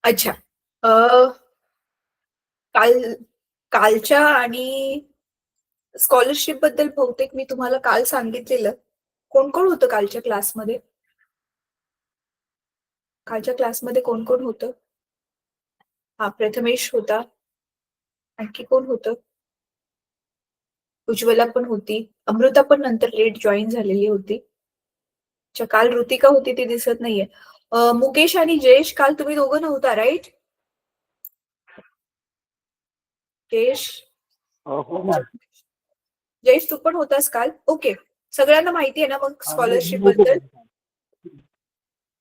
अच्छा. काल कालच्या आणि स्कॉलरशिप बद्दल बहुतेक मी तुम्हाला काल सांगितलेलं. कोण कोण होतं कालच्या क्लासमध्ये? कालच्या क्लासमध्ये कोण कोण होतं? हा, प्रथमेश होता. आणखी कोण होतं? उज्ज्वला पण होती. अमृता पण नंतर लेट जॉईन झालेली होती. अच्छा, काल ऋतिका होती, ती दिसत नाहीये. मुकेश आणि जयेश, काल तुम्ही दोघं नव्हता, राईट? जयेश, हो मॅम. जयेश तू पण होतास काल? ओके. सगळ्यांना माहिती आहे ना मग स्कॉलरशिप बद्दल?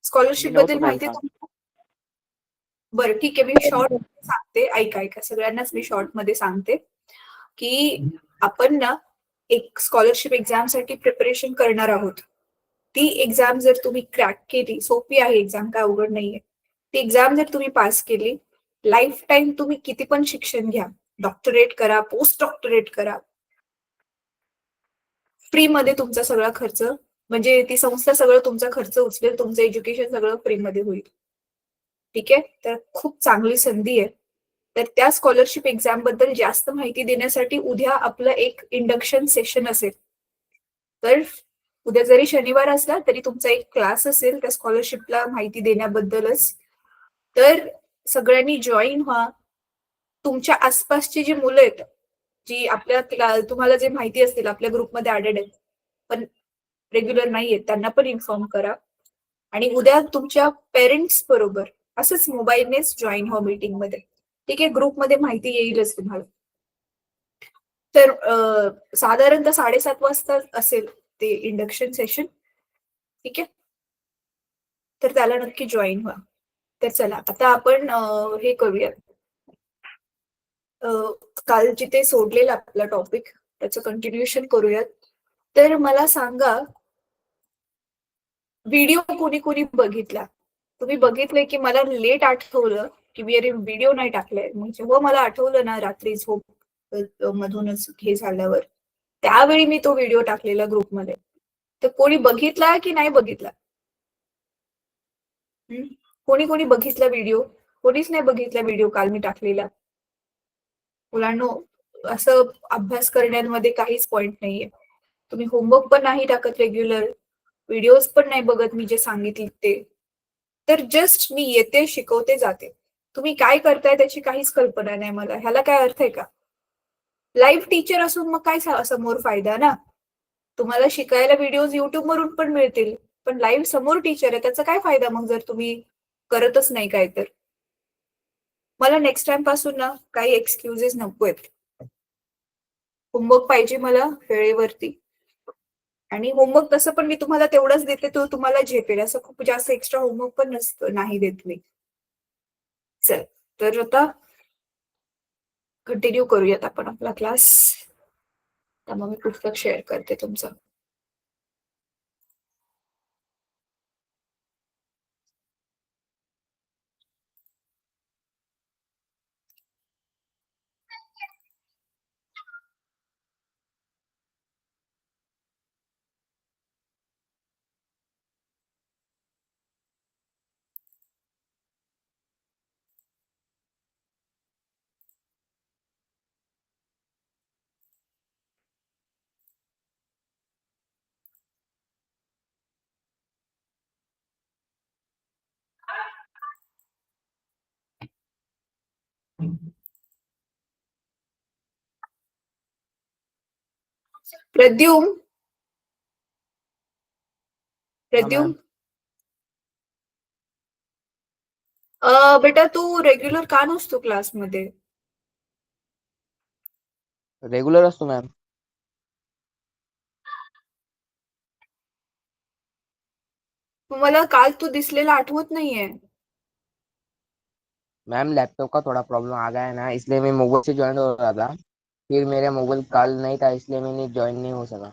स्कॉलरशिप बद्दल माहिती आहे तुम्हाला? बरं, ठीक आहे. मी शॉर्ट सांगते, ऐका ऐका, सगळ्यांनाच मी शॉर्ट मध्ये सांगते की आपण ना एक स्कॉलरशिप एक्झामसाठी प्रिपरेशन करणार आहोत. ती एक्झाम जर तुम्ही क्रॅक केली, सोपी आहे एक्झाम, काय अवघड नाहीये. ती एक्झाम जर तुम्ही पास केली, लाईफ टाईम तुम्ही किती पण शिक्षण घ्या, डॉक्टरेट करा, पोस्ट डॉक्टरेट करा, फ्री मध्ये तुमचा सगळा खर्च, म्हणजे ती संस्था सगळं तुमचा खर्च उचलेल, तुमचं एज्युकेशन सगळं फ्री मध्ये होईल. ठीक आहे, तर खूप चांगली संधी आहे. तर त्या स्कॉलरशिप एक्झाम बद्दल जास्त माहिती देण्यासाठी उद्या आपलं एक इंडक्शन सेशन असेल. तर उद्या जरी शनिवार असला तरी तुमचा एक क्लास असेल त्या स्कॉलरशिपला माहिती देण्याबद्दलच. तर सगळ्यांनी जॉईन व्हा. तुमच्या आसपासची जी मुलं आहेत, जी आपल्या तुम्हाला जे माहिती असतील, आपल्या ग्रुपमध्ये ऍडेड आहेत पण रेग्युलर नाही आहेत, त्यांना पण इन्फॉर्म करा. आणि उद्या तुमच्या पेरेंट्स बरोबर असंच मोबाईलनेच जॉईन व्हा मीटिंग मध्ये. ठीक आहे, ग्रुपमध्ये माहिती येईलच तुम्हाला. तर साधारणतः 7:30 वाजता असेल ते इंडक्शन सेशन. ठीक आहे, तर त्याला नक्की जॉईन व्हा. तर चला आता आपण हे करूया. काल जिथे सोडलेला आपला टॉपिक त्याचं कंटिन्युएशन करूयात. तर मला सांगा, व्हिडिओ कोणी कोणी बघितला? तुम्ही बघितलंय की मला लेट आठवलं की मी अरे व्हिडिओ नाही टाकलाय. मग जेव्हा मला आठवलं ना रात्री झोप मधूनच हे झाल्यावर, त्यावेळी मी तो व्हिडिओ टाकलेला ग्रुपमध्ये. तर कोणी बघितला की नाही बघितला? कोणी कोणी बघितला व्हिडिओ? कोणीच नाही बघितला व्हिडिओ काल मी टाकलेला. मुलांनो, असं अभ्यास करण्यामध्ये काहीच पॉइंट नाहीये. तुम्ही होमवर्क पण नाही टाकत रेग्युलर, व्हिडिओज पण नाही बघत मी जे सांगितले ते. तर जस्ट मी येते, शिकवते, जाते. तुम्ही काय करताय त्याची काहीच कल्पना नाही मला. ह्याला काय अर्थ आहे का? लाईव्ह टीचर असून मग काय समोर फायदा ना. तुम्हाला शिकायला व्हिडिओज युट्यूब वरून पण मिळतील, पण लाईव्ह समोर टीचर आहे त्याचा काय फायदा मग जर तुम्ही करतच नाही काय तर. मला नेक्स्ट टाइम पासून ना काही एक्सक्युजेस नकोयत. होमवर्क पाहिजे मला वेळेवरती. आणि होमवर्क तसं पण मी तुम्हाला तेवढंच देते, तो तुम्हाला झेपेल. असं खूप जास्त एक्स्ट्रा होमवर्क पण नसतं, नाही देत मी. चल, तर आता कंटिन्यू करूयात आपण आपला क्लास. त्यामुळे मी पुस्तक शेअर करते तुमचं. प्रद्युम, प्रद्युम, बेटा तू रेग्युलर का नसतो क्लासमध्ये? रेग्युलर असतो मॅम. मला काल तू दिसलेला आठवत नाहीये. मैम लैपटॉप का थोड़ा प्रॉब्लम आ गया है ना, इसलिए मैं मोबाइल से ज्वाइन हो रहा था. फिर मेरा मोबाइल कॉल नहीं था, इसलिए मैंने ज्वाइन नहीं हो सका.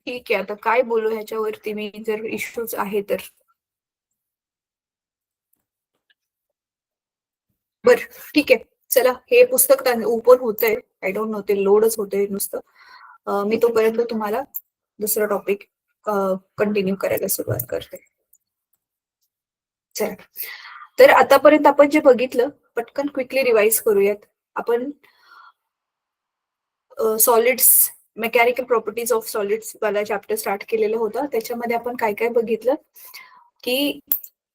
ठीक आहे, आता काय बोलू ह्याच्यावरती मी, जर इश्यूज आहे तर. बर, ठीक आहे. चला, हे पुस्तक ओपन होतंय. आय डोंट नो, ते लोडच होतंय नुसतं. मी तोपर्यंत तुम्हाला दुसरा टॉपिक कंटिन्यू करायला सुरुवात करते. चला, तर आतापर्यंत आपण जे बघितलं पटकन क्विकली रिवाइज करूयात. आपण solids, mechanical properties of solids वाला चॅप्टर स्टार्ट केलेलं होतं. त्याच्यामध्ये आपण काय काय बघितलं की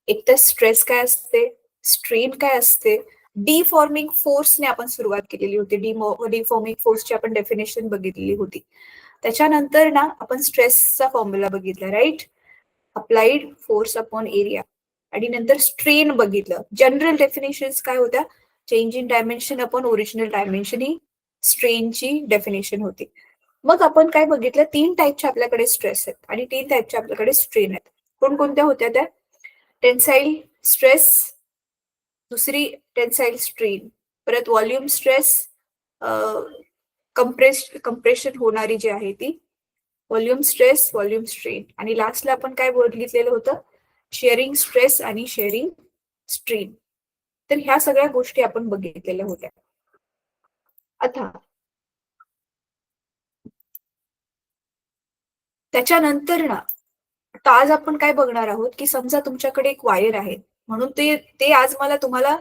एक तर स्ट्रेस काय असते, स्ट्रेन काय असते, डिफॉर्मिंग फोर्सने आपण सुरुवात केलेली होती. डिफॉर्मिंग फोर्सची आपण डेफिनेशन बघितलेली होती. त्याच्यानंतर ना आपण स्ट्रेसचा फॉर्म्युला बघितला, right, applied force upon area. आणि नंतर स्ट्रेन बघितलं. जनरल डेफिनेशन काय होत्या, change in dimension upon original dimension ही स्ट्रेनची डेफिनेशन होती. मग आपण काय बघितलं, 3 टाईपचे आपल्याकडे स्ट्रेस आहेत आणि 3 टाईपचे आपल्याकडे स्ट्रेन आहेत. कोणकोणत्या होत्या त्या, टेन्साईल स्ट्रेस, दुसरी टेन्साईल स्ट्रेन, परत व्हॉल्यूम स्ट्रेस, कंप्रेशन होणारी जी आहे ती, व्हॉल्यूम स्ट्रेस, व्हॉल्यूम स्ट्रेन, आणि लास्टला आपण काय बघितलेलं होतं, शेअरिंग स्ट्रेस आणि शेअरिंग स्ट्रेन. तर ह्या सगळ्या गोष्टी आपण बघितलेल्या होत्या. आता त्याच्यानंतर ना आता आज आपण काय बघणार आहोत की समजा तुमच्याकडे एक वायर आहे, म्हणून ते आज मला तुम्हाला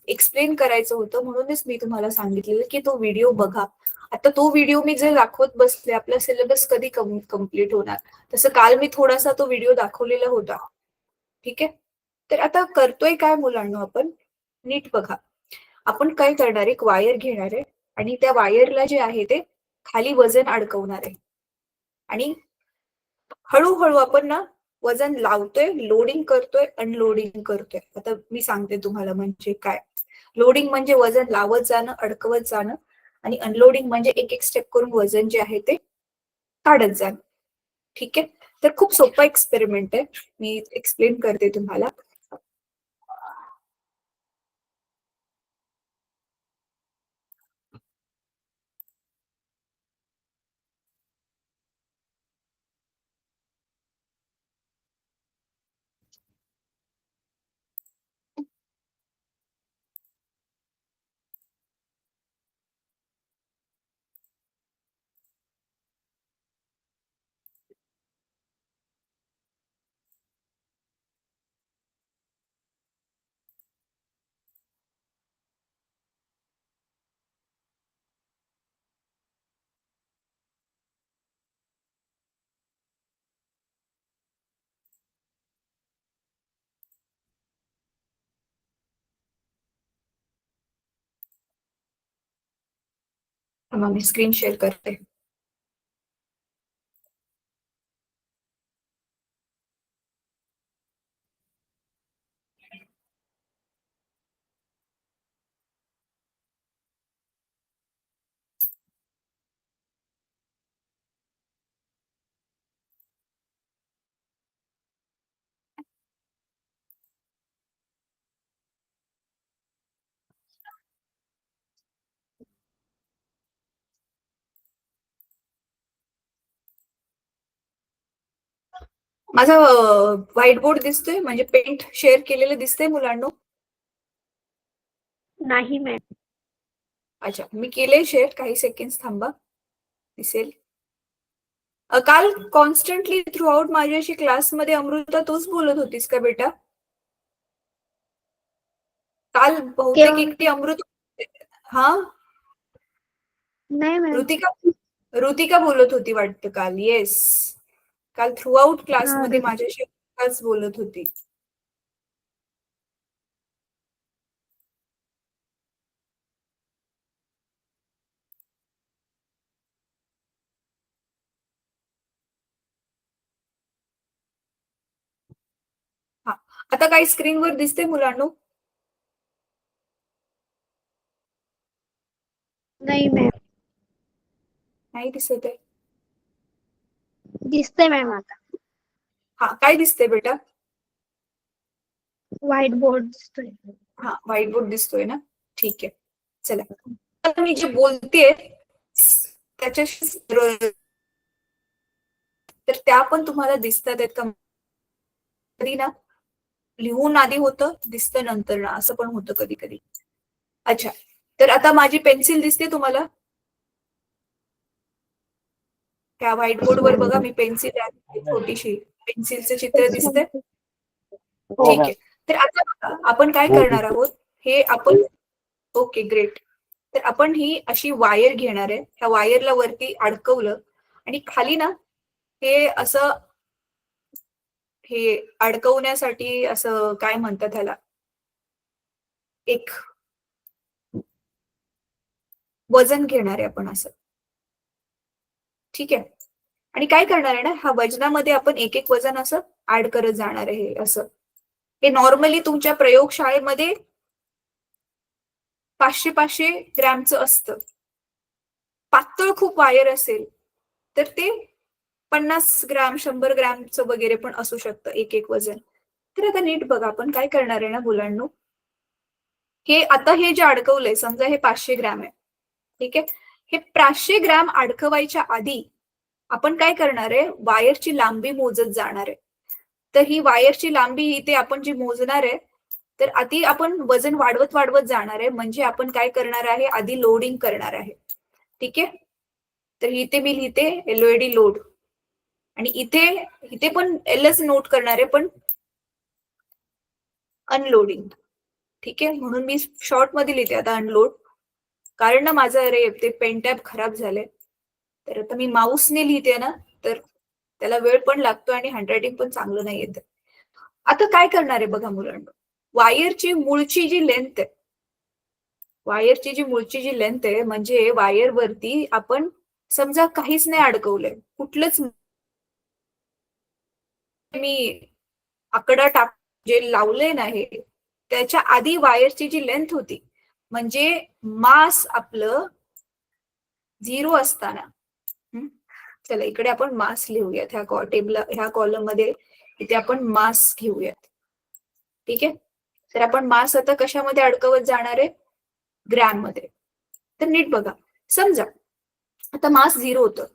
एक्सप्लेन करायचं होतं, म्हणूनच मी तुम्हाला सांगितलेलं की तो व्हिडिओ बघा. आता तो व्हिडिओ मी जर दाखवत बसले, आपला सिलेबस कधी कम्प्लीट होणार. तसं काल मी थोडासा तो व्हिडिओ दाखवलेला होता, ठीक आहे. तर आता करतोय काय मुलांना, आपण नीट बघा. आपण काय करणार, एक वायर घेणार आहे आणि त्या वायरला जे आहे ते खाली वजन अडकवणार आहे आणि हळूहळू आपण ना वजन लावतोय, लोडिंग करतोय, अनलोडिंग करतोय. आता मी सांगते तुम्हाला म्हणजे काय. लोडिंग म्हणजे वजन लावत जाणं, अडकवत जाणं, आणि अनलोडिंग म्हणजे एक एक स्टेप करून वजन जे आहे ते काढत जाणं, ठीक आहे. तर खूप सोपा एक्सपेरिमेंट आहे, मी एक्सप्लेन करते तुम्हाला. मग मी स्क्रीन शेअर करते. माझा व्हाईट बोर्ड दिसतोय, म्हणजे पेंट शेअर केलेलं दिसतंय मुलांना? नाही मॅम. अच्छा, मी केले शेअर, काही सेकंड थांबा, दिसेल. काल कॉन्स्टंटली थ्रू आउट माझ्याशी क्लासमध्ये अमृता तूच बोलत होतीस का बेटा? काल बहुतेक एकटी अमृत, हा नाही मॅम. ऋतिका बोलत होती वाटतं काल. येस, काल थ्रू आउट क्लासमध्ये माझ्याशी बोलत होती. हा, आता काही स्क्रीनवर दिसते मुलांना? नाही मॅम. नाही दिसत आहे. दिसतंय मॅम आता. हा, काय दिसतंय बेटा? व्हाईट बोर्ड दिसतोय. हा, व्हाईट बोर्ड दिसतोय ना, ठीक आहे. चला, आता मी जे बोलतेय त्याच्याशी तर त्या पण तुम्हाला दिसतात आहेत का? कधी ना लिहून आधी होतं, दिसतं नंतर ना, असं पण होतं कधी कधी. अच्छा, तर आता माझी पेन्सिल दिसते तुम्हाला? त्या व्हाईट बोर्डवर बघा, मी पेन्सिल छोटीशी पेन्सिलचं चित्र दिसतंय. हो ठीक आहे. तर आता बघा, आपण काय करणार आहोत, हे आपण ओके ग्रेट. तर आपण ही अशी वायर घेणार आहे. ह्या वायरला वरती अडकवलं आणि खाली ना हे असं, हे अडकवण्यासाठी असं काय म्हणतात ह्याला, एक वजन घेणार आहे आपण असं. ठीक आहे. आणि काय करणार आहे ना, ह्या वजनामध्ये आपण एक एक वजन असं ऍड करत जाणार आहे असं. हे नॉर्मली तुमच्या प्रयोगशाळेमध्ये 500-500 ग्रॅमचं असतं. पातळ खूप वायर असेल तर ते 50 ग्रॅम 100 ग्रॅमचं वगैरे पण असू शकतं एक एक वजन. तर आता नीट बघा, आपण काय करणार आहे ना मुलांनो, हे आता हे जे अडकवलंय, समजा हे 500 ग्रॅम आहे. ठीक आहे. हे 500 ग्रॅम अडकवायच्या आधी आपण काय करणार आहे, वायरची लांबी मोजत जाणार आहे. तर ही वायरची लांबी इथे आपण जी मोजणार आहे, तर आधी आपण वजन वाढवत वाढवत जाणार आहे. म्हणजे आपण काय करणार आहे, आधी लोडिंग करणार आहे. ठीक आहे. तर इथे मी लिहिते एलओडी लोड, आणि इथे इथे पण एलच नोट करणार आहे, पण अनलोडिंग. ठीक आहे. म्हणून मी शॉर्ट मध्ये लिहिते आता अनलोड, कारण ना माझं अरे ते पेन टॅब खराब झाले. तर आता मी माऊसने लिहिते ना, तर त्याला वेळ पण लागतो आणि हँडरायटिंग पण चांगलं नाही येत. आता काय करणार आहे बघा मुलांना, वायरची मूळची जी लेंथ आहे, वायरची जी मूळची जी लेंथ आहे, म्हणजे वायर वरती आपण समजा काहीच नाही अडकवलंय, कुठलंच मी आकडा टाक जे लावलंय ना, हे त्याच्या आधी वायरची जी लेंथ होती, म्हणजे मास आपलं 0 असताना, चला इकडे आपण मास लिहूयात, ह्या कॉलम मध्ये इथे आपण मास घेऊयात. ठीक आहे. तर आपण मास आता कशामध्ये अडकवत जाणार आहे, ग्रॅम मध्ये. तर नीट बघा, समजा आता मास 0 होतं.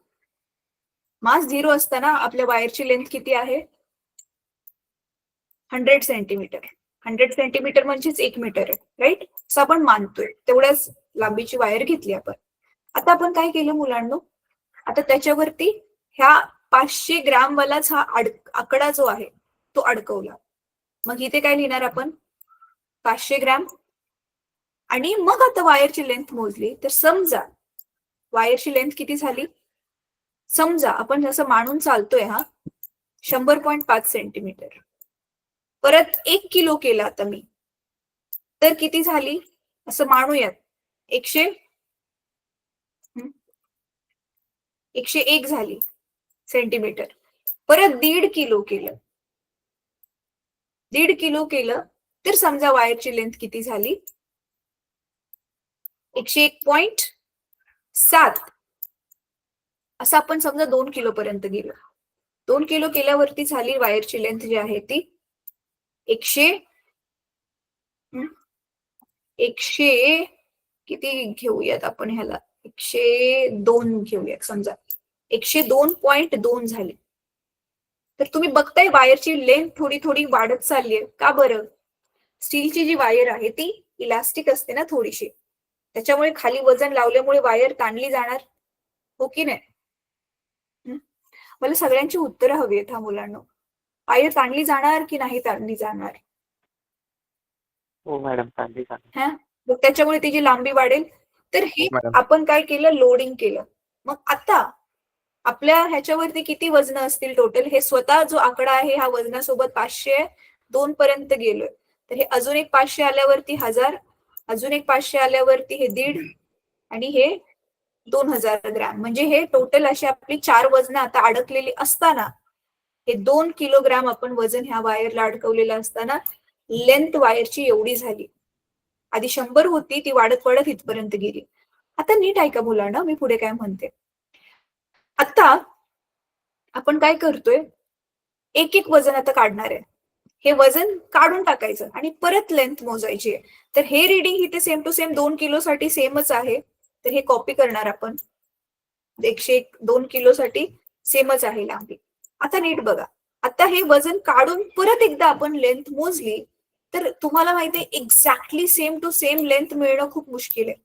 मास 0 असताना आपल्या वायरची लेंथ किती आहे, 100 सेंटीमीटर. 100 सेंटीमीटर म्हणजेच 1 मीटर आहे, राईट. असं आपण मानतोय, तेवढ्याच लांबीची वायर घेतली आपण. आता आपण काय केलं मुलांनो, आता त्याच्यावरती ह्या 500 ग्रॅम वालाच हा आकडा जो आहे तो अडकवला. मग इथे काय लिहिणार आपण, 500 ग्रॅम. आणि मग आता वायरची लेंथ मोजली, तर समजा वायरची लेंथ किती झाली, समजा आपण जसं मानून चालतोय हा 100.5 सेंटीमीटर. परत 1 किलो केला आता मी, तर किती झाली असं मानूयात, 101 झाली सेंटीमीटर. परत 1.5 किलो केलं, 1.5 किलो केलं, तर समजा वायरची लेंथ किती झाली, 101.7. असं आपण समजा 2 किलो पर्यंत गेलो. 2 किलो केल्यावरती झाली वायरची लेंथ जी आहे ती 100 किती घेऊयात आपण ह्याला, 102 घेऊयात समजा, 102.2 झाली. तर तुम्ही बघताय वायरची लेंथ थोडी थोडी वाढत चालली आहे. का बरं, स्टीलची जी वायर आहे ती इलास्टिक असते ना थोडीशी, त्याच्यामुळे खाली वजन लावल्यामुळे वायर ताणली जाणार, हो की नाही. मला सगळ्यांची उत्तरं हवी आहेत हा मुलांना, वायर ताणली जाणार की नाही ताणली जाणार. हो मॅडम, ताणली जाणार. हा, मग त्याच्यामुळे तिची लांबी वाढेल. तर हे आपण काय केलं, लोडिंग केलं. मग आता आपल्या ह्याच्यावरती किती वजन असतील टोटल, हे स्वतः जो आकडा आहे हा वजनासोबत 502 पर्यंत गेलोय. तर हे अजून एक 500 आल्यावरती 1000, अजून एक 500 आल्यावरती हे 1.5, आणि हे 2000 ग्रॅम. म्हणजे हे टोटल अशी आपली 4 वजन आता अडकलेली असताना हे 2 किलोग्राम आपण वजन ह्या वायरला अडकवलेलं असताना लेंथ वायरची एवढी झाली. आधी 100 होती, ती वाढत वाढत इथपर्यंत गेली. आता नीट ऐका मुलांना, मी पुढे काय म्हणते. आता आपण काय करतोय, एक एक वजन आता काढणार आहे. हे वजन काढून टाकायचं आणि परत लेंथ मोजायची आहे. तर हे रिडिंग इथे सेम टू सेम 2 किलो साठी सेमच आहे, तर हे कॉपी करणार आपण. 102 किलो साठी सेमच आहे लांबी. आता नीट बघा, आता हे वजन काढून परत एकदा आपण लेंथ मोजली, तर तुम्हाला माहितीये exactly same to same length मिळणं खूप मुश्किल आहे.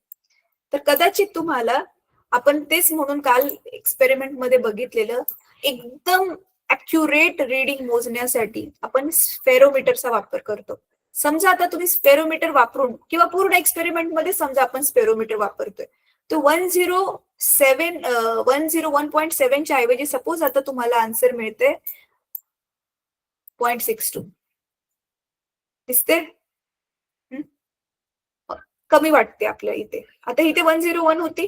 तर कदाचित तुम्हाला आपण तेच म्हणून काल एक्सपेरिमेंट मध्ये बघितलेलं, एकदम अॅक्युरेट रीडिंग मोजण्यासाठी आपण स्पेरोमीटरचा वापर करतो. समजा आता तुम्ही स्पेरोमीटर वापरून किंवा पूर्ण एक्सपेरिमेंट मध्ये समजा आपण स्पेरोमीटर वापरतोय, तो 101.7च्या ऐवजी सपोज आता तुम्हाला आन्सर मिळते 0.62. दिसते? कमी वाटते आपल्या इथे. आता इथे 101 होती,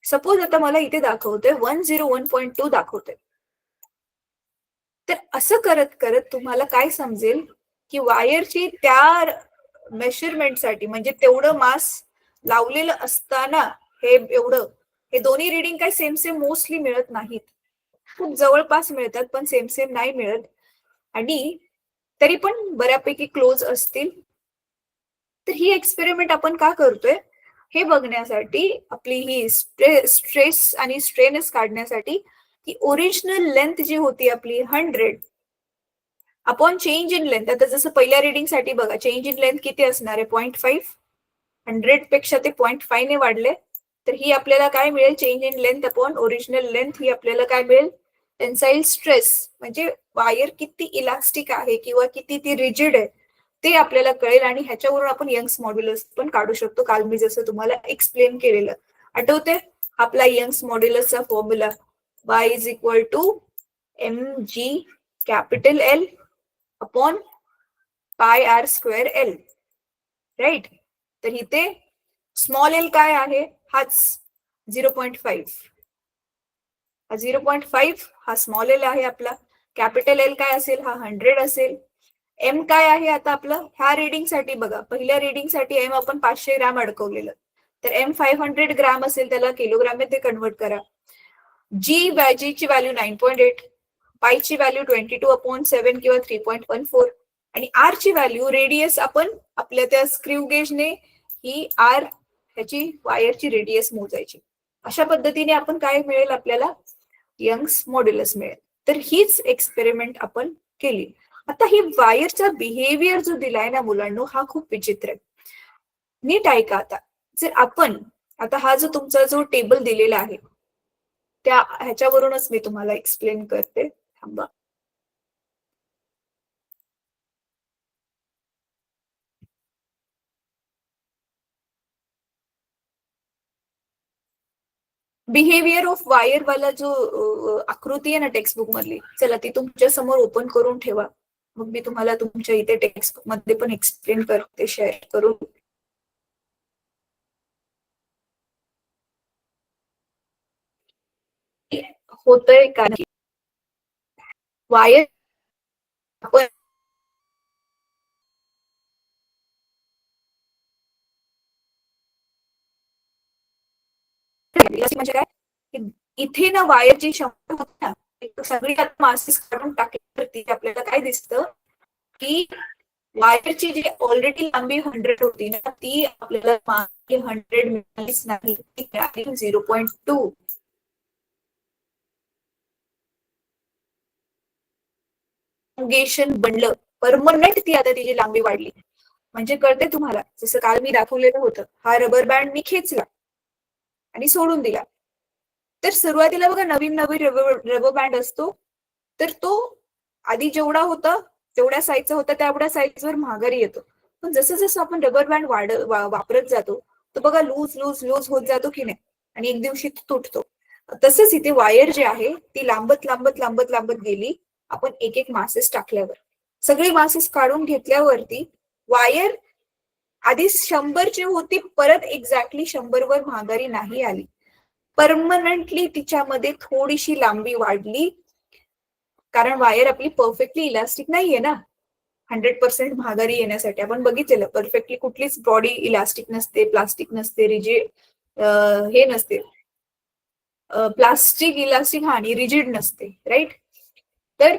सपोज आता मला इथे दाखवते 101.2 दाखवते. तर असं करत करत तुम्हाला काय समजेल की वायरची त्या मेजरमेंटसाठी, म्हणजे तेवढं मास लावलेलं असताना हे दोन्ही रिडिंग काय सेम सेम मोस्टली मिळत नाहीत, खूप जवळपास मिळतात पण सेम सेम नाही मिळत, आणि तरी पण बऱ्यापैकी क्लोज असतील. तर ही एक्सपेरिमेंट आपण का करतोय हे बघण्यासाठी, आपली ही स्ट्रेस आणि स्ट्रेनस काढण्यासाठी, की ओरिजिनल लेंथ जी होती आपली 100 अपॉन चेंज इन लेंथ. आता जसं पहिल्या रिडिंग साठी बघा, चेंज इन लेंथ किती असणार आहे? 0.5. 100 पेक्षा ते 0.5 ने वाढले, तर ही आपल्याला काय मिळेल? Change in length upon original length. ही आपल्याला काय मिळेल? Tensile stress. म्हणजे वायर किती इलास्टिक आहे किंवा किती ती रिजिड आहे ते आपल्याला कळेल, आणि ह्याच्यावरून आपण यंग्स मॉड्युलस पण काढू शकतो, काल मी जसं तुम्हाला एक्सप्लेन केलेलं. आठवते आपला यंग्स मॉड्युलसचा formula y is equal to mg capital L upon pi R square L, right? तर इथे स्मॉल एल काय आहे? हाच 0.5. 0.5 हा स्मॉल एल आहे आपला. कॅपिटल एल काय असेल? हा 100 असेल. एम काय आहे आता आपलं ह्या रिडिंग साठी? बघा, पहिल्या रिडिंग साठी एम आपण 500 ग्रॅम अडकवलेलं, तर एम 500 ग्रॅम असेल, त्याला किलोग्राम मध्ये कन्वर्ट करा. जी ची व्हॅल्यू 9.8, पाय ची व्हॅल्यू 22/7 किंवा 3.14, आणि आर ची व्हॅल्यू, रेडियस आपण आपल्या त्या स्क्रू गेजने ही आर ह्याची वायरची रेडियस मोजायची. अशा पद्धतीने आपण काय मिळेल? आपल्याला यंग्स मॉड्युलस मिळेल. तर हीच एक्सपेरिमेंट आपण केली. आता ही वायरचा बिहेवियर जो दिलाय ना मुलांनो, हा खूप विचित्र आहे. नीट ऐका आता. जर आपण आता हा जो तुमचा जो टेबल दिलेला आहे, त्या ह्याच्यावरूनच मी तुम्हाला एक्सप्लेन करते. थांबा. बिहेवियर ऑफ वायर वाला जो आकृती आहे ना टेक्स्टबुक मधली, चला ती तुमच्या समोर ओपन करून ठेवा, मग मी तुम्हाला तुमच्या इथे टेक्स्टबुक मध्ये पण एक्सप्लेन करते शेअर करून. होतंय का वायर आपण म्हणजे काय, इथे ना वायरची क्षमता होती ना, सगळी मासेस काढून टाकल्यावरती आपल्याला काय दिसतं की वायरची जी ऑलरेडी लांबी 100 होती ना, ती आपल्याला 100 मिळालीच नाही, ती मिळाली 0.2. बनलं परमनंट, ती आता तिची लांबी वाढली. म्हणजे कळते तुम्हाला, जसं काल मी दाखवलेलं होतं, हा रबर बँड मी खेचला आणि सोडून दिला, तर सुरुवातीला बघा नवीन नवीन रबर बँड असतो, तर तो आधी जेवढा होता तेवढ्या साईजचा होता तेवढ्या साईजवर माघारी येतो. पण जसं जसं आपण रबर बँड वापरत जातो, तो बघा लूज लूज लूज होत जातो की नाही, आणि एक दिवशी तुटतो. तसंच इथे वायर जी आहे ती लांबत लांबत लांबत लांबत गेली. आपण एक एक मासेस टाकल्यावर, सगळी मासेस काढून घेतल्यावरती वायर आधी 100ची होती, परत एक्झॅक्टली 100 वर माघारी नाही आली. परमनंटली तिच्यामध्ये थोडीशी लांबी वाढली, कारण वायर आपली परफेक्टली इलास्टिक नाहीये ना. 100% माघारी येण्यासाठी आपण बघितलेलं, परफेक्टली कुठलीच बॉडी इलास्टिक नसते, प्लास्टिक नसते, रिजिड हे नसते, प्लास्टिक इलास्टिक आणि रिजिड नसते, राईट? तर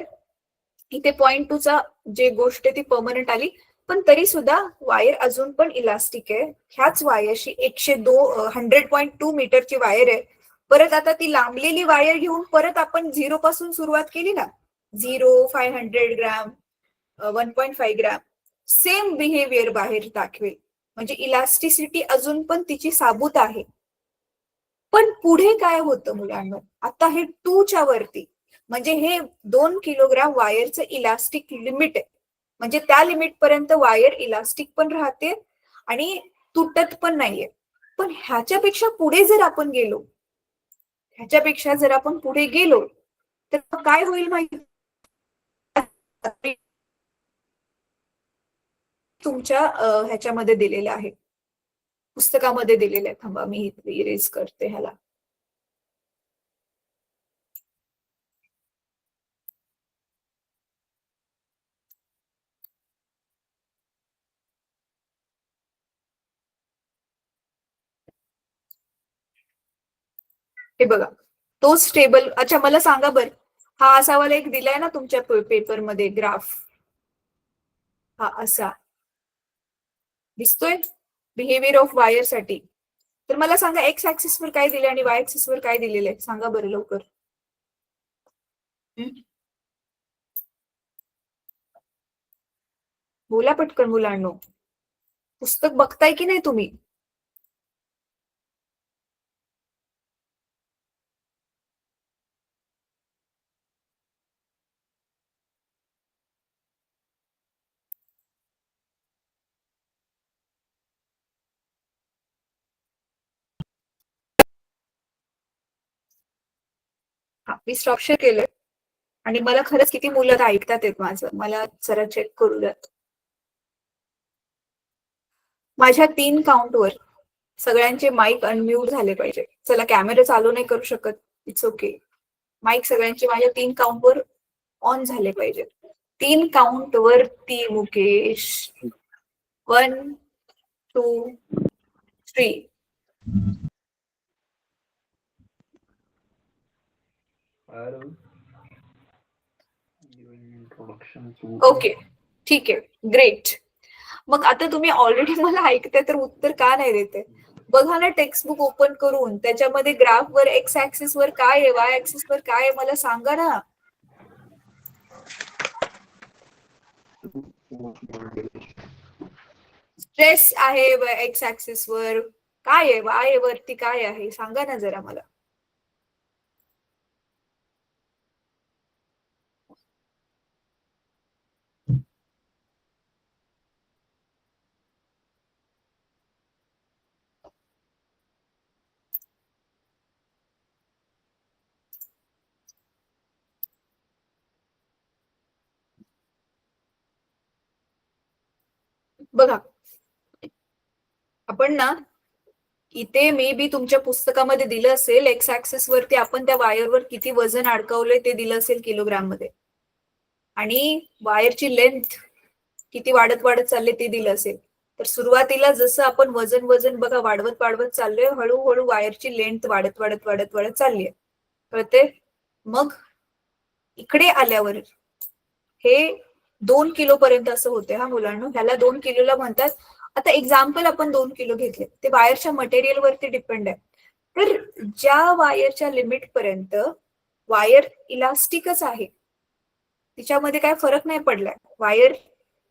इथे 0.2चा जे गोष्ट आहे ती परमनंट आली, पण तरी सुद्धा वायर अजून पण इलास्टिक आहे. ह्याच वायरशी 100.2 मीटरची वायर आहे. परत आता ती लांबलेली वायर घेऊन परत आपण 0 पासून सुरुवात केली ना, 0, 500 ग्रॅम, 1.5 ग्रॅम, सेम बिहेवियर बाहेर दाखवेल. म्हणजे इलास्टिसिटी अजून पण तिची साबूत आहे. पण पुढे काय होतं मुलांना, आता हे 2च्या वरती, म्हणजे हे 2 किलोग्राम वायरचं इलास्टिक लिमिट आहे, म्हणजे त्या लिमिट पर्यंत वायर इलास्टिक पण राहते आणि तुटत पण नाहीये. पण ह्याच्यापेक्षा पुढे जर आपण गेलो, तर काय होईल माहिती, तुमच्या ह्याच्यामध्ये दिलेलं आहे, पुस्तकामध्ये दिलेलं आहे. थांबा मी इरेज करते ह्याला. हे बघा, तोच टेबल. अच्छा मला सांगा बरं, हा असा वाला एक दिलाय ना तुमच्या पेपरमध्ये ग्राफ, हा असा दिसतोय बिहेवियर ऑफ वायर साठी. तर मला सांगा एक्स ऍक्सिस वर काय दिले आणि वाय ऍक्सिस वर काय दिलेलं आहे, सांगा बरं लवकर. बोला पटकन मुलांनो, पुस्तक बघताय की नाही तुम्ही? हा, मी स्टॉप शेअर केलंय आणि मला खरंच किती मुलं ऐकतात आहेत माझं, मला जरा चेक करू द्यात. माझ्या 3 काउंटवर सगळ्यांचे माईक अनम्यूट झाले पाहिजे. चला कॅमेरा चालू नाही करू शकत, इट्स ओके. माईक सगळ्यांचे माझ्या 3 काउंटवर ऑन झाले पाहिजे. 3 काउंट वरती मुकेश, 1 2 3. ओके ठीक आहे, ग्रेट. मग आता तुम्ही ऑलरेडी मला ऐकताय तर उत्तर का नाही देते? बघा ना टेक्स्टबुक ओपन करून, त्याच्यामध्ये ग्राफ वर एक्स ऍक्सिस वर काय आहे, वाय ऍक्सिस वर काय आहे, मला सांगा ना. स्ट्रेस आहे एक्स ऍक्सिस वर, काय आहे वाय वरती काय आहे, सांगा ना जरा मला. बघा आपण ना इथे मे बी तुमच्या पुस्तकामध्ये दिलं असेल, एक्स ऍक्सिस वरती आपण त्या वायरवर किती वजन अडकवलंय ते दिलं असेल किलोग्राम मध्ये, आणि वायरची लेंथ किती वाढत वाढत चालले ते दिलं असेल. तर सुरुवातीला जसं आपण वजन वजन बघा वाढवत वाढवत चाललोय, हळूहळू वायरची लेंथ वाढत वाढत वाढत वाढत चालली आहे, कळते? मग इकडे आल्यावर हे 2 किलो पर्यंत असं होते हा मुलांना, ह्याला 2 किलोला म्हणतात. आता एक्झाम्पल आपण 2 किलो घेतले, ते वायरच्या मटेरियल वरती डिपेंड आहे. तर ज्या वायरच्या लिमिट पर्यंत वायर इलास्टिकच आहे, तिच्यामध्ये काय फरक नाही पडलाय, वायर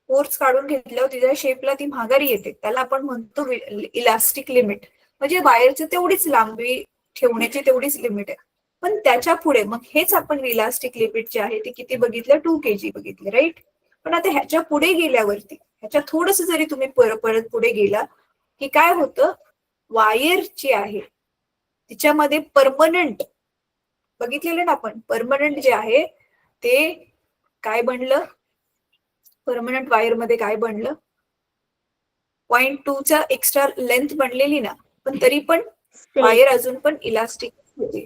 फोर्स काढून घेतल्यावर तिच्या शेपला ती माघारी येते, त्याला आपण म्हणतो इलास्टिक लिमिट. म्हणजे वायरची तेवढीच लांबी ठेवण्याची तेवढीच लिमिट आहे. पण त्याच्या पुढे मग हेच आपण इलास्टिक लिमिट जे आहे ते किती बघितलं, 2 kg बघितले, राईट? पण आता ह्याच्या पुढे गेल्यावरती, ह्याच्या थोडस जरी तुम्ही परत पुढे गेला की काय होतं, वायर जी आहे तिच्यामध्ये परमनंट बघितलेलं ना आपण, परमनंट जे आहे ते काय बनलं, परमनंट वायर मध्ये काय बनलं, 0.2 चा एक्स्ट्रा लेंथ बनलेली ना, पण तरी पण वायर अजून पण इलास्टिक होती.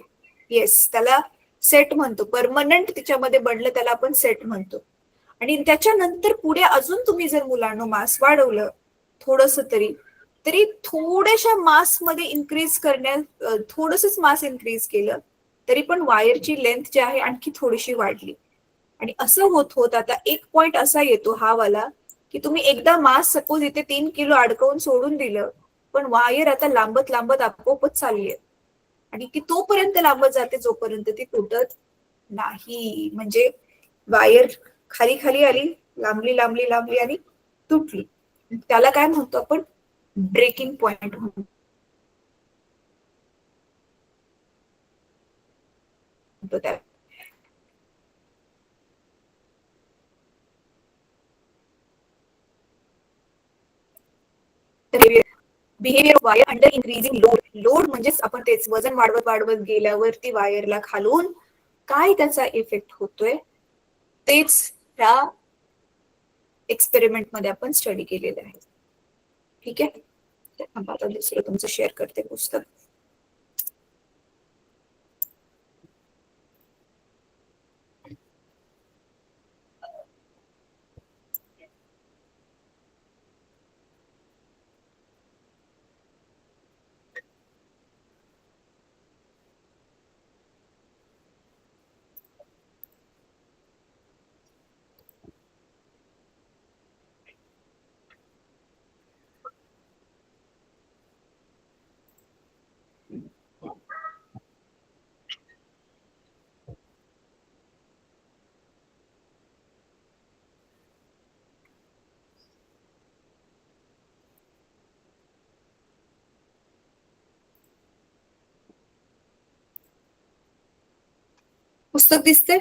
येस, त्याला सेट म्हणतो. परमनंट तिच्यामध्ये बनलं त्याला आपण सेट म्हणतो. आणि त्याच्यानंतर पुढे अजून तुम्ही जर मुलांना मास वाढवलं थोडस तरी थोड्याशा मास मध्ये इन्क्रीज करण्यात, थोडसच मास इन्क्रीज केलं तरी पण वायरची लेंथ जी आहे आणखी थोडीशी वाढली. आणि असं होत होत आता एक पॉइंट असा येतो हा वाला, की तुम्ही एकदा मास सपोज इथे 3 किलो अडकवून सोडून दिलं, पण वायर आता लांबत लांबत आपोआपच चालली आहे, आणि ती तोपर्यंत लांबत जाते जोपर्यंत ती तुटत नाही. म्हणजे वायर खाली खाली आली, लांबली लांबली लांबली आणि तुटली. त्याला काय म्हणतो आपण, ब्रेकिंग पॉइंट म्हणतो. म्हणतो त्या. Behaviour wire under increasing load. Load म्हणजेच आपण तेच वजन वाढवत वाढवत गेल्यावरती वायरला खालून काय त्याचा इफेक्ट होतोय तेच ह्या एक्सपेरिमेंट मध्ये आपण स्टडी केलेलं आहे. ठीक आहे, आता दुसरं तुमचं शेअर करते पुस्तक. पुस्तक दिसते?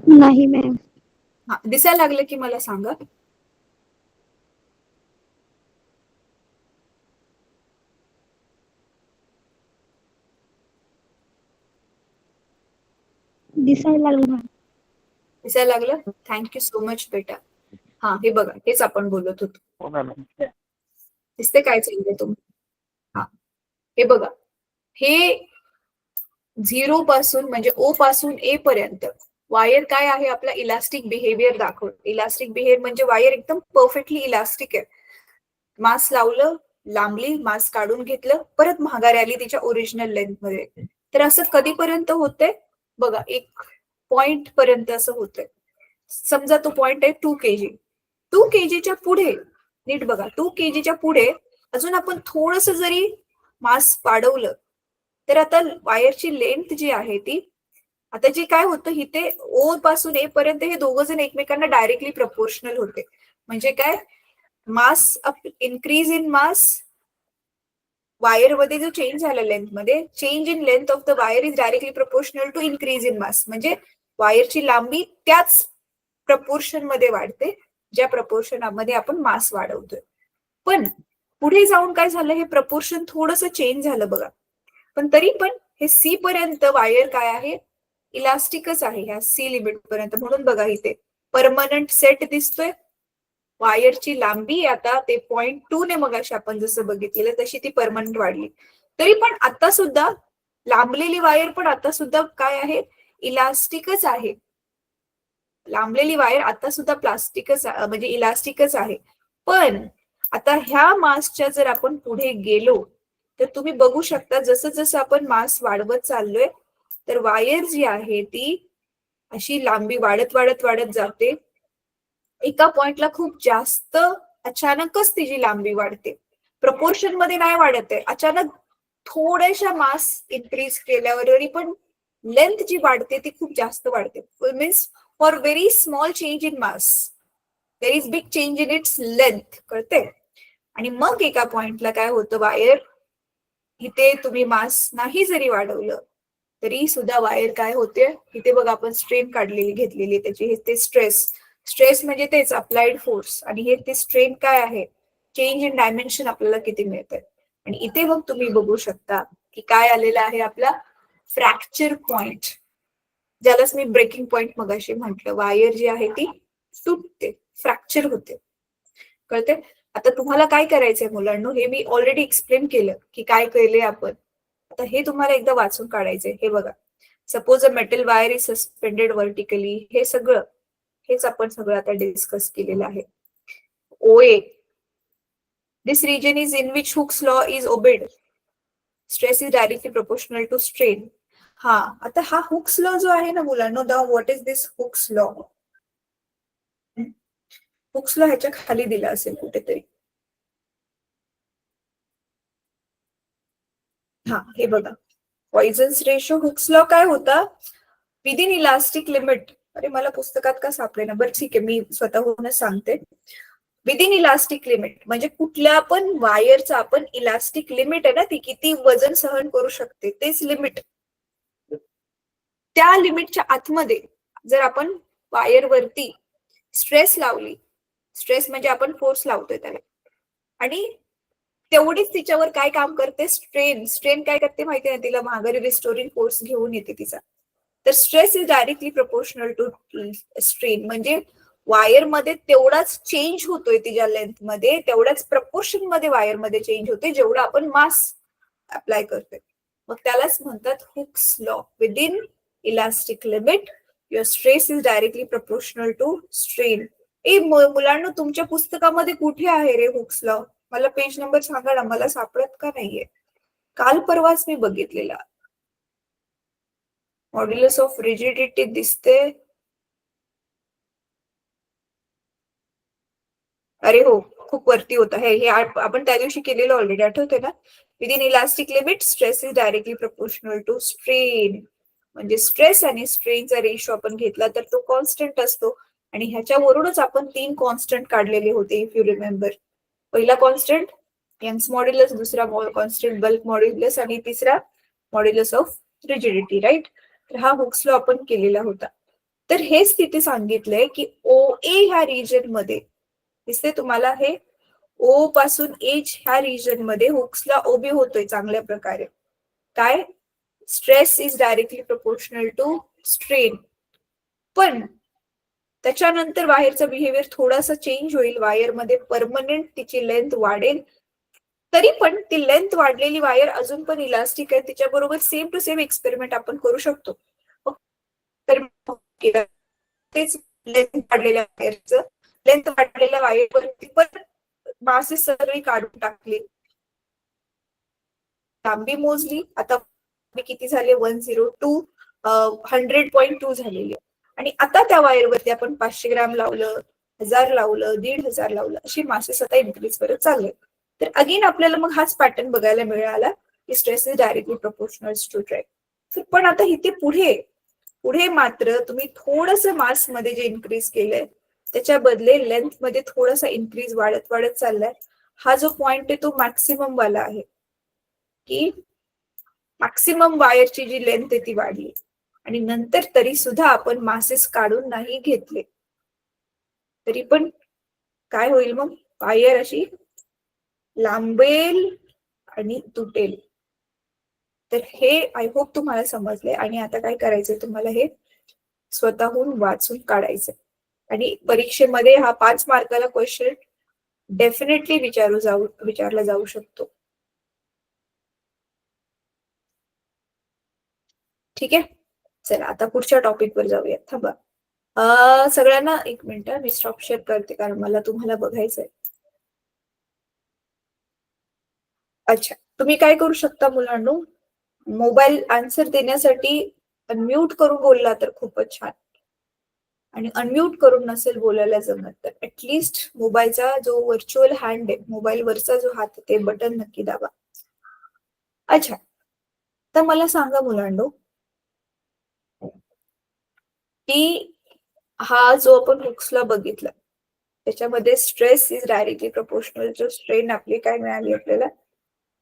नाही मॅम. हा, दिसायला लागलं की मला सांगा. दिसायला लागलं मॅम. दिसायला लागलं? थँक्यू सो मच बेटा. हा, हे बघा, हेच आपण बोलत होतो. दिसते काय चाललंय तुम्ही? हा, हे बघा, हे 0 पासून म्हणजे O पासून A पर्यंत वायर काय आहे, आपला इलास्टिक बिहेवियर दाखवतो. इलास्टिक बिहेवियर म्हणजे वायर एकदम परफेक्टली इलास्टिक आहे. मास लावलं, लांबली, मास काढून घेतलं, परत माघारी आली तिच्या ओरिजिनल लेंथ मध्ये. तर असं कधीपर्यंत होतंय बघा, एक पॉइंट पर्यंत असं होतंय. समजा तो पॉइंट आहे 2 kg. 2 kgच्या पुढे, नीट बघा, 2 kgच्या पुढे अजून आपण थोडस जरी मास वाढवलं तर आता वायरची लेंथ जी आहे ती, आता जे काय होतं, इथे O पासून A पर्यंत हे दोघं जण एकमेकांना डायरेक्टली प्रपोर्शनल होते. म्हणजे काय, mass increase in mass, wire मध्ये जो चेंज झाला लेंथ मध्ये, change in length of the wire is directly proportional to increase in mass. म्हणजे वायरची लांबी त्याच प्रपोर्शन मध्ये वाढते ज्या प्रपोर्शनमध्ये आपण मास वाढवतोय. पण पुढे जाऊन काय झालं, हे प्रपोर्शन थोडंसं चेंज झालं बघा. पण तरी पण हे C पर्यंत वायर काय आहे, इलास्टिकच आहे ह्या C लिमिट पर्यंत. म्हणून बघा, इथे परमनंट सेट दिसतोय. वायरची लांबी आता ते 0.2 ने मगाशी आपण जसं बघितलेलं तशी ती परमनंट वाढली. तरी पण आता सुद्धा लांबलेली वायर पण आता सुद्धा काय आहे, इलास्टिकच आहे. लांबलेली वायर आता सुद्धा प्लास्टिकच म्हणजे इलास्टिकच आहे. पण आता ह्या मासच्या जर आपण पुढे गेलो तर तुम्ही बघू शकता, जसं जसं आपण मास वाढवत चाललोय तर वायर जी आहे ती अशी लांबी वाढत वाढत वाढत जाते. एका पॉइंटला खूप जास्त अचानकच तिची लांबी वाढते. प्रपोर्शन मध्ये नाही वाढत आहे, अचानक थोड्याशा मास इन्क्रीज केल्यावर पण लेंथ जी वाढते ती खूप जास्त वाढते. Means for very small change in mass there is big change in its length, कळते. आणि मग एका पॉइंटला काय होतं, वायर इथे तुम्ही मास नाही जरी वाढवलं तरी सुद्धा वायर काय होते, इथे बघा आपण स्ट्रेन काढलेली घेतलेली त्याची, हे ते स्ट्रेस. स्ट्रेस म्हणजे तेच अप्लाइड फोर्स, आणि हे ते स्ट्रेन काय आहे, चेंज इन डायमेन्शन आपल्याला किती मिळतंय. आणि इथे मग तुम्ही बघू शकता की काय आलेलं आहे, आपला फ्रॅक्चर पॉइंट, ज्यालाच मी ब्रेकिंग पॉइंट मगाशी म्हटलं. वायर जी आहे ती तुटते, फ्रॅक्चर होते, कळते. आता तुम्हाला काय करायचंय मुलांनो, हे मी ऑलरेडी एक्सप्लेन केलं की काय केलंय आपण. आता हे तुम्हाला एकदा वाचून काढायचंय. हे बघा, suppose a metal wire is suspended vertically, हे सगळं हेच आपण सगळं आता डिस्कस केलेलं आहे. OA, this region is in which Hooke's law is obeyed. Stress is directly proportional to strain. हा, आता हा हुक्स लॉ जो आहे ना मुलांनो, the what is this Hooke's law? Hooke's law ह्याच्या खाली दिला असेल कुठेतरी. हा, हे बघा, पॉइझन्स रेशो. हुक्स लॉ काय होता, विदिन इलास्टिक लिमिट. अरे मला पुस्तकात का सापडे ना, बरं ठीक आहे, मी स्वतःहूनच सांगते. विदिन इलास्टिक लिमिट म्हणजे कुठल्या पण वायरचा आपण इलास्टिक लिमिट आहे ना, ती किती वजन सहन करू शकते तेच लिमिट. त्या लिमिटच्या आतमध्ये जर आपण वायरवरती स्ट्रेस लावली, स्ट्रेस म्हणजे आपण फोर्स लावतोय त्याला, आणि तेवढीच तिच्यावर काय काम करते, स्ट्रेन. स्ट्रेन काय करते माहिती आहे, तिला माघारी रिस्टोरिंग फोर्स घेऊन येते तिचा. तर stress is directly proportional to strain. म्हणजे वायर मध्ये तेवढाच चेंज होतोय तिच्या लेंथ मध्ये, तेवढ्याच प्रपोर्शन मध्ये वायर मध्ये चेंज होते जेवढा आपण मास अप्लाय करतोय. मग त्यालाच म्हणतात Hooke's law. Within elastic limit your stress is directly proportional to strain. मुलांना तुमच्या पुस्तकामध्ये कुठे आहे रे हुक्स लॉ? मला पेज नंबर सांगा ना, मला सापडत का नाहीये? काल परवाच मी बघितलेला. मॉड्युलस ऑफ रिजिडिटी दिसते. अरे हो, खूप वरती होता हे आपण त्या दिवशी केलेलं ऑलरेडी, आठवते ना? Within elastic limit stress is directly proportional to strain. म्हणजे स्ट्रेस आणि स्ट्रेनचा रेशो आपण घेतला तर तो कॉन्स्टंट असतो. आणि ह्याच्यावरूनच आपण 3 कॉन्स्टंट काढलेले होते इफ यू रिमेंबर. पहिला कॉन्स्टंट यंग्स मॉड्युलस, दुसरा कॉन्स्टंट बल्क मॉड्युलस, आणि तिसरा मॉड्युलस ऑफ रिजिडिटी, राईट? तर हा हुक्स लॉ आपण केलेला होता. तर हेच तिथे सांगितलंय की OA ह्या रिजन मध्ये दिसते तुम्हाला, हे O पासून एज ह्या रिजन मध्ये हुक्स लॉ ओबे होतोय चांगल्या प्रकारे. काय? Stress is directly proportional to strain. पण त्याच्यानंतर वायरचा बिहेवियर थोडासा चेंज होईल, वायर मध्ये परमनंट तिची लेंथ वाढेल. तरी पण ती लेंथ वाढलेली वायर अजून पण इलास्टिक आहे, तिच्याबरोबर सेम टू सेम एक्सपेरिमेंट आपण करू शकतो. तेच लेंथ वाढलेल्या वायरचं, लेंथ वाढलेल्या वायरवरती पण मासेस सगळी काढून टाकली, लांबी मोजली. आता किती झाले? 102 100.2 झालेली. आणि आता त्या वायरवरती आपण 500 ग्रॅम लावलं, 1000 लावलं, 1500 लावलं, अशी मासेस आता इन्क्रीज करत चालले. तर अगेन आपल्याला मग हाच पॅटर्न बघायला मिळाला की stress is directly proportional to strain. पण आता इथे पुढे मात्र तुम्ही थोडस मास मध्ये जे इन्क्रीज केलंय त्याच्या बदले लेंथ मध्ये थोडासा इन्क्रीज वाढत चाललाय. हा जो पॉइंट आहे तो मॅक्सिमम वाला आहे, की मॅक्सिमम वायरची जी लेंथ आहे ती वाढली, आणि नंतर तरी सुद्धा आपण मासेस काढून नाही घेतले, तरी पण काय होईल मग? वायर अशी लांबेल आणि तुटेल. तर हे आय होप तुम्हाला समजले. आणि आता काय करायचंय तुम्हाला, हे स्वतःहून वाचून काढायचंय. आणि परीक्षेमध्ये हा 5 मार्काला क्वेश्चन डेफिनेटली विचारला जाऊ शकतो. ठीक आहे, चला आता पुढच्या टॉपिक वर जाऊया. थांबा, सगळ्यांना एक मिनिट मी स्टॉप शेअर करते कारण मला तुम्हाला बघायचंय. अच्छा, तुम्ही काय करू शकता मुलांनो, मोबाईल आन्सर देण्यासाठी अनम्यूट करून बोलला तर खूपच छान, आणि अनम्यूट करून नसेल बोलायला जमत तर ऍटलिस्ट मोबाईलचा जो व्हर्च्युअल हँड आहे, मोबाईल वरचा जो हात, ते बटन नक्की दाबा. अच्छा, तर मला सांगा मुलांनो की हा जो आपण हुक्सला बघितला त्याच्यामध्ये stress is directly proportional to strain आपली काय मिळाली आपल्याला?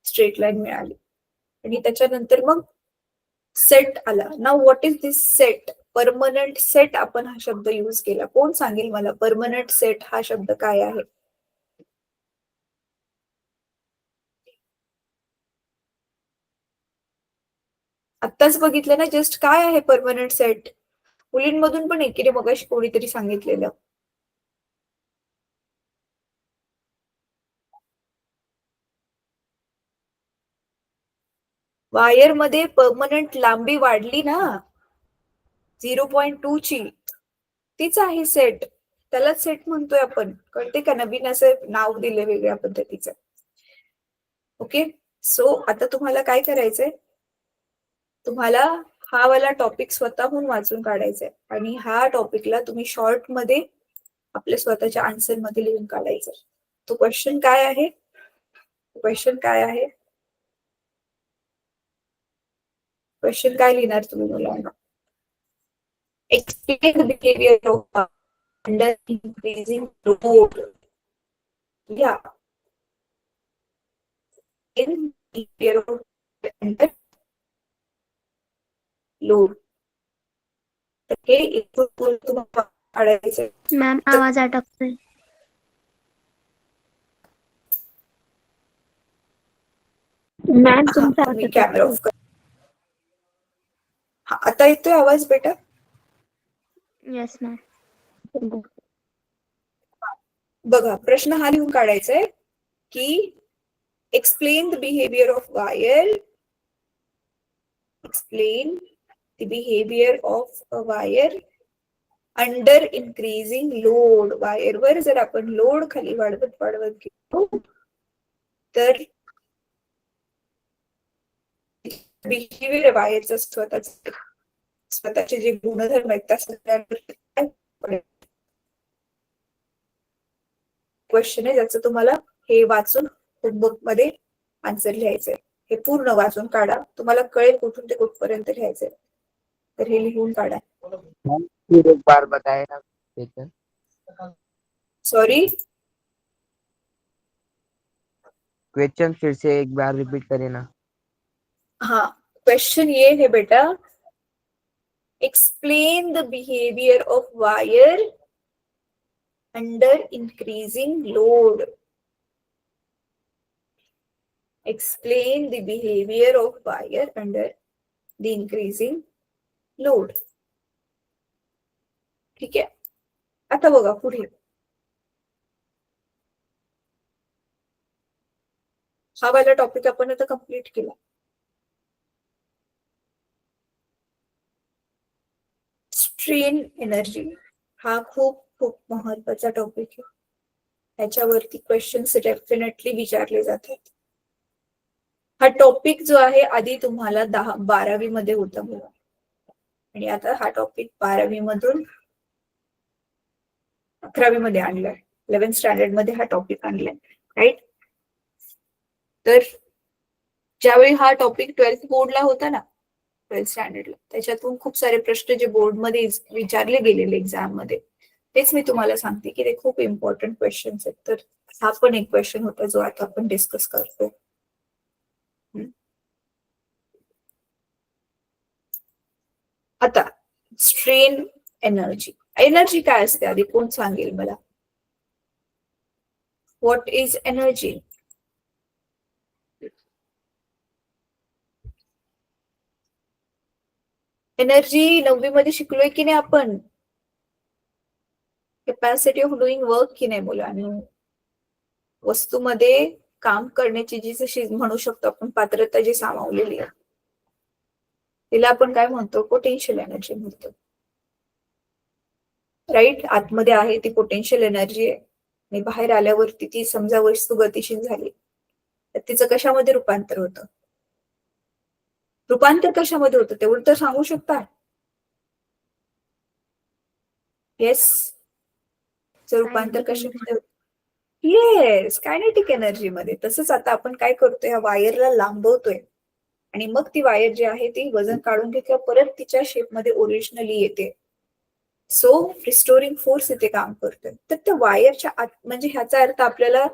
स्ट्रेट लाईन मिळाली. आणि त्याच्यानंतर मग सेट आला. Now what is this set? Permanent set आपण हा शब्द यूज केला. कोण सांगेल मला परमनंट सेट हा शब्द काय आहे? आत्ताच बघितलं ना जस्ट, काय आहे परमनंट सेट? मुलींमधून पण एकीने मगाशी कोणीतरी सांगितलेलं. वायर मध्ये परमनंट लांबी वाढली ना 0.2 ची, तीच आहे सेट. त्यालाच सेट म्हणतोय आपण. कळते का? नवीन असं नाव दिले वेगळ्या पद्धतीचं. ओके, सो आता तुम्हाला काय करायचंय, तुम्हाला हा वाला टॉपिक स्वतःहून वाचून काढायचंय आणि हा टॉपिकला तुम्ही शॉर्ट मध्ये आपल्या स्वतःच्या आन्सर मध्ये लिहून काढायचंय. तो क्वेश्चन काय आहे? क्वेश्चन काय आहे? क्वेश्चन काय लिहिणार तुम्ही मुलांना? Explain the behavior of under increasing load. या in behavior of under load. तर हे इनपुट तुम्हाला काढायचं. मॅम आवाज अटकतोय. मॅम तुमचा मी आवाज कॅमेरा अटकतोय. ऑफ कर. हा, आता येतोय आवाज बेटा? Yes ma'am. बघा, प्रश्न हा लिहून काढायचा आहे की explain the behaviour of wire. Explain the behaviour of a wire under increasing load. वायरवर जर आपण लोड खाली वाढवत वाढवत गेलो तर बिहेवियर वायरचा स्वतःचे जे गुणधर्म आहेत त्या क्वेश्चन आहे ज्याचं तुम्हाला हे वाचून होमवर्क मध्ये आन्सर लिहायचंय. हे पूर्ण वाचून काढा, तुम्हाला कळेल कुठून ते कुठपर्यंत लिहायचंय. तर हे लिहून काढा. फिर एक बार बताए ना क्वेश्चन. सॉरी, क्वेश्चन फिर से एक बार रिपीट करे ना. हाँ, क्वेश्चन ये है बेटा, explain the behaviour of wire under increasing load. Explain the behavior of wire under the increasing load. ठीक आहे. आता बघा पुढे. हा वाला टॉपिक आपण आता कंप्लीट केला. स्ट्रेन एनर्जी हा खूप खूप महत्वाचा टॉपिक आहे. त्याच्यावरती क्वेश्चन्स डेफिनेटली विचारले जातात. हा टॉपिक जो आहे आधी तुम्हाला 12वी मध्ये होता बघा, आणि आता हा टॉपिक 12वी मधून 11वी मध्ये आणलाय. 11th स्टँडर्ड मध्ये हा टॉपिक आणलाय, राईट. तर ज्यावेळी हा टॉपिक 12th बोर्डला होता ना, 12th स्टँडर्डला, त्याच्यातून खूप सारे प्रश्न जे बोर्डमध्ये विचारले गेलेले एक्झाम मध्ये, तेच मी तुम्हाला सांगते की ते खूप इम्पॉर्टंट क्वेश्चन्स आहेत. तर हा पण एक क्वेश्चन होता जो आता आपण डिस्कस करतो. आता स्ट्रेन एनर्जी. एनर्जी काय असते आधी कोण सांगेल मला? What is energy? एनर्जी 9वी मध्ये शिकलोय की नाही आपण? कॅपॅसिटी ऑफ डुईंग वर्क की नाही मुलांनी? वस्तूमध्ये काम करण्याची जी जशी म्हणू शकतो आपण पात्रता जी सामावलेली आहे तिला आपण काय म्हणतो? पोटेन्शियल एनर्जी म्हणतो, राईट. आतमध्ये आहे ती पोटेन्शियल एनर्जी आहे, आणि बाहेर आल्यावरती ती समजा वस्तू गतिशील झाली तर तिचं कशामध्ये रूपांतर होतं? रूपांतर कशामध्ये होतं तेवढं तर सांगू शकता? येस, रूपांतर कशामध्ये होतं? येस, कायनेटिक एनर्जी मध्ये. तसंच आता आपण काय करतोय, या वायरला लांबवतोय आणि मग ती वायर जी आहे ती वजन काढून घेतल्या परत तिच्या शेपमध्ये ओरिजिनली येते. सो रिस्टोरिंग फोर्स इथे काम करतोय. तर त्या वायरच्या आत, म्हणजे ह्याचा अर्थ आपल्याला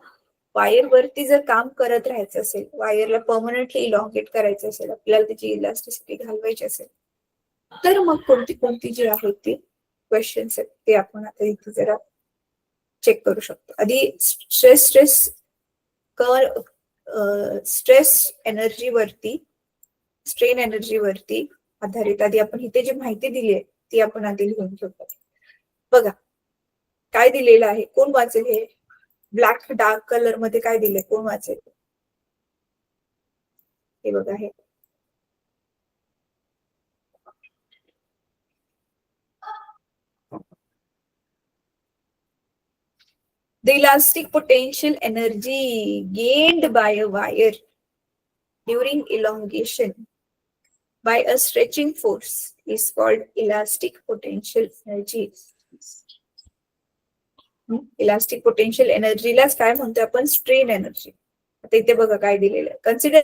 वायरवरती जर काम करत राहायचं असेल, वायरला परमनंटली इलॉंगेट करायचं असेल, आपल्याला त्याची इलास्टिसिटी घालवायची असेल, तर मग कोणती कोणती जी आहेत ती क्वेश्चन्स आहेत ते आपण आता इथे जरा चेक करू शकतो. आधी स्ट्रेस एनर्जीवरती, स्ट्रेन एनर्जीवरती आधारित आधी आपण इथे जी माहिती दिली आहे ती आपण आधी लिहून घेऊ. बघा काय दिलेलं आहे, कोण वाचेल? हे ब्लॅक डार्क कलर मध्ये काय दिले, कोण वाचेल? हे बघा, हे the elastic potential energy gained by a wire during elongation by a stretching force is called elastic potential energy. Elastic potential एनर्जीलाच काय म्हणतो आपण? Strain energy. आता इथे बघा काय दिलेलं आहे. Consider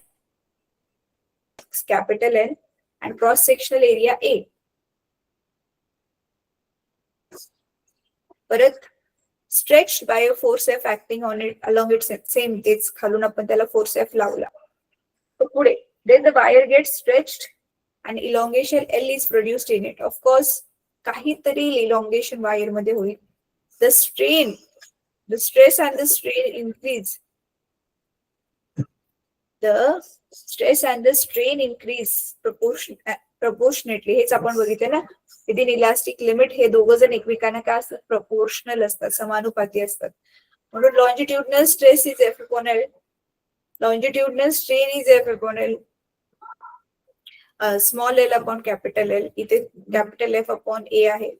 capital N and cross sectional area A. परत stretched by a force F acting on it along its same तेच खालून आपण त्याला force F लावला. तर पुढे then the wire gets stretched and elongation L is produced in it. Of course काहीतरी elongation wire मध्ये होईल. The stress and the strain increase. The stress and the strain increase proportionately. हेच आपण बघितलं ना, within elastic limit हे दोघं जण एकमेकांना काय असतात, proportional असतात, समानुपाती असतात. म्हणून longitudinal stress is F upon L, longitudinal strain is F upon L, small l upon capital L. इथे capital F upon A आहे.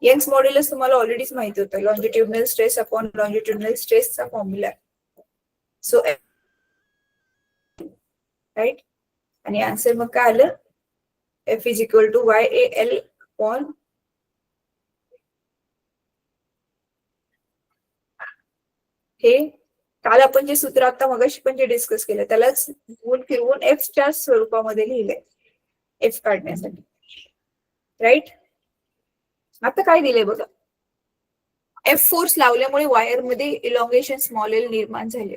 यंग्स मॉड्युलस तुम्हाला ऑलरेडीच माहिती होतं, longitudinal stress upon longitudinal stress चा फॉर्म्युला. सो राईट, आणि answer मग काय आलं, F is equal to YAL upon हे काल आपण जे सूत्र आता मगाशी पण जे डिस्कस केलं त्यालाच गुण फिरवून F च्या स्वरूपामध्ये लिहिलंय F काढण्यासाठी. राईट, आता काय दिलंय बघा, F फोर्स लावल्यामुळे वायर मध्ये इलॉंगेशन स्मॉल एल निर्माण झाले.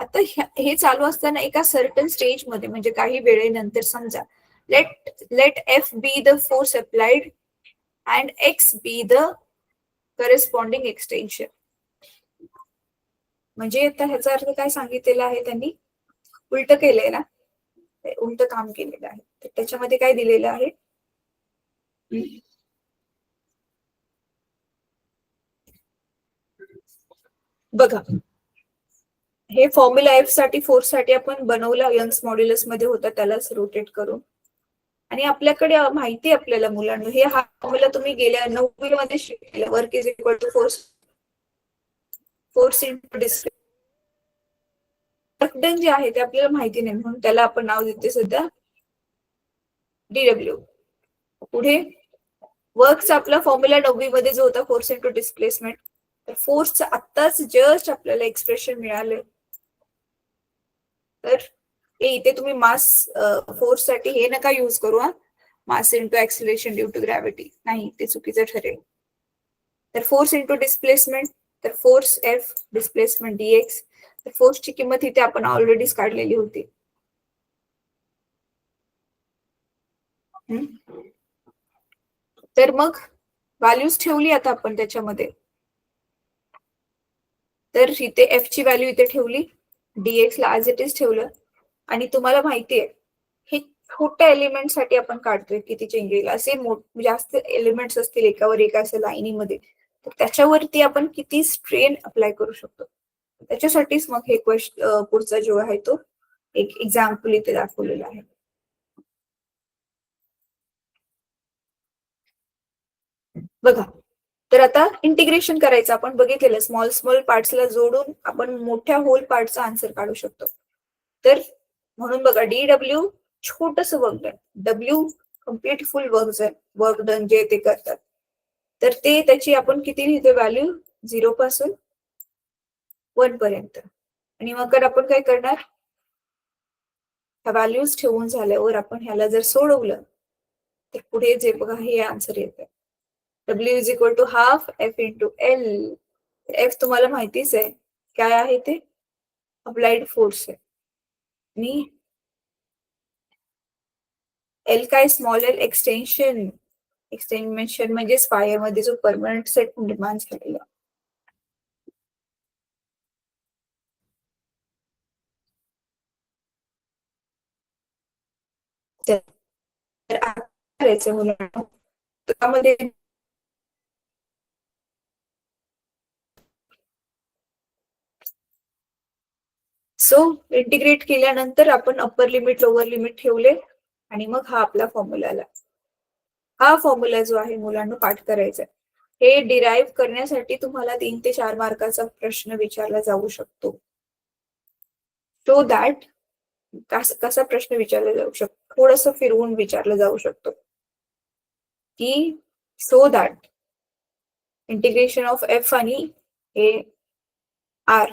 आता हे चालू असताना एका सर्टन स्टेज मध्ये म्हणजे काही वेळेनंतर समजा let F be the force applied and X be the corresponding extension. म्हणजे आता ह्याचा अर्थ काय सांगितलेला आहे, त्यांनी उलट केलंय ना, उलट काम केलेलं आहे. तर त्याच्यामध्ये काय दिलेलं आहे, बघा हे फॉर्म्युला F साठी फोर्स साठी आपण बनवला, यंग्स मॉड्युलस मध्ये होता त्यालाच रोटेट करून. आणि आपल्याकडे माहिती आपल्याला मुलांना हे हा फॉर्म्युला तुम्ही गेल्या 9वी मध्ये शिकलेला, work is equal to force into displacement. Work done जे आहे ते आपल्याला माहिती नाही म्हणून त्याला आपण नाव देते सध्या DW. पुढे वर्कचा आपला फॉर्म्युला 9वी मध्ये जो होता फोर्स इंटू डिस्प्लेसमेंट, तर फोर्सचं आत्ताच जस्ट आपल्याला एक्सप्रेशन मिळालं. तर इथे तुम्ही मास फोर्स साठी हे नका यूज करू, mass into acceleration due to gravity, नाही ते चुकीचं ठरेल. तर फोर्स इंटू डिस्प्लेसमेंट, तर फोर्स F डिस्प्लेसमेंट dx, तर फोर्सची किंमत इथे आपण ऑलरेडीच काढलेली होती. तर मग व्हॅल्यूज ठेवली आता आपण त्याच्यामध्ये, तर इथे F ची व्हॅल्यू इथे ठेवली, dx ला ऍज इट इज ठेवलं. आणि तुम्हाला माहितीये हे छोट्या एलिमेंट साठी आपण काढतोय किती चेंज येईल, असे जास्त एलिमेंट्स असतील एकावर एक असं लाईनीमध्ये, तर त्याच्यावरती आपण किती स्ट्रेन अप्लाय करू शकतो. त्याच्यासाठीच मग हे पुढचा जो आहे तो एक एक्झाम्पल इथे दाखवलेला आहे. बघा, तर आता इंटिग्रेशन करायचं आपण बघितलेलं, स्मॉल पार्ट्सला जोडून आपण मोठ्या होल पार्टचा आन्सर काढू शकतो. तर म्हणून बघा DW छोटस वर्क डन, W कम्प्लीट फुल वर्क डन जे ते करतात, तर ते त्याची आपण किती लिहितो व्हॅल्यू 0 पासून 1 पर्यंत. आणि मग आपण काय करणार, ह्या व्हॅल्यूज ठेवून झाल्यावर आपण ह्याला जर सोडवलं तर पुढे जे बघा हे आन्सर येतं, W is equal to half F into L. F तुम्हाला माहितीच आहे काय आहे, ते अप्लाइड फोर्स आहे, आणि L काय, स्मॉल एल एक्सटेन्शन म्हणजे वायर मध्ये जो परमनंट सेट निर्माण झालेला. करायचं मुलांना त्यामध्ये सो इंटिग्रेट केल्यानंतर आपण अप्पर लिमिट लोअर लिमिट ठेवले आणि मग हा आपला फॉर्म्युला आला. हा फॉर्म्युला जो आहे मुलांना पाठ करायचा, हे डिराईव्ह करण्यासाठी तुम्हाला 3 ते 4 मार्काचा प्रश्न विचारला जाऊ शकतो. सो दॅट कसा प्रश्न विचारला जाऊ शकतो, थोडस फिरवून विचारलं जाऊ शकतो की so that integration of F आणि हे R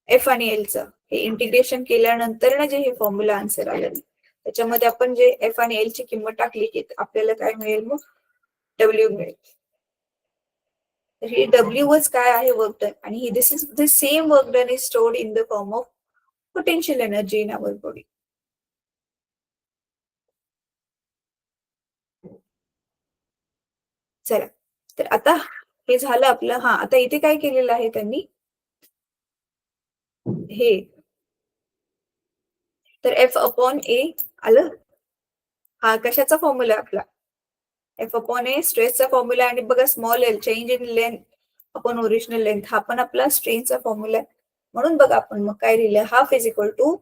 F आणि L चं हे इंटिग्रेशन केल्यानंतर ना जे हे फॉर्म्युला आन्सर आलं, त्याच्यामध्ये आपण जे एफ आणि एल ची किंमत टाकली की आपल्याला काय मिळेल, मग डब्ल्यू मिळेल. तर हे डब्ल्यूच काय आहे, वर्क डन, आणि this is the same work done is stored in the form of potential energy in our body. चला, तर आता हे झालं आपलं. हा, आता इथे काय केलेलं आहे त्यांनी, हे तर एफ अपॉन ए आलं. हा कशाचा फॉर्म्युला आहे आपला, एफ अपॉन ए स्ट्रेसचा फॉर्म्युला, आणि बघा small L change in length upon original length, हा पण आपला स्ट्रेनचा फॉर्म्युला आहे. म्हणून बघा आपण मग काय लिहिलं, half is equal to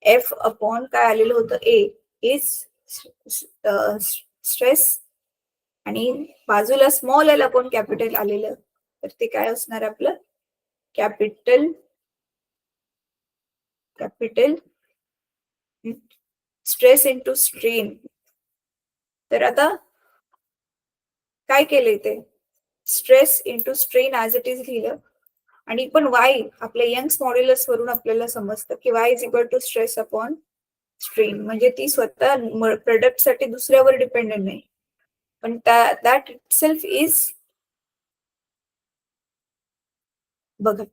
F upon काय आलेलं होतं, ए इज स्ट्रेस, आणि बाजूला स्मॉल एल अपॉन कॅपिटल आलेलं, तर ते काय असणार आपलं, कॅपिटल स्ट्रेस इंटू स्ट्रेन. तर आता काय केलंय ते, stress into strain as it is लिहिलं, आणि पण वाय आपल्या यंग्स मॉड्युलस वरून आपल्याला समजतं की Y is equal to stress upon strain, म्हणजे ती स्वतः प्रोडक्ट साठी दुसऱ्यावर डिपेंडेंट नाही, पण दॅट इटसेल्फ इज, बघा,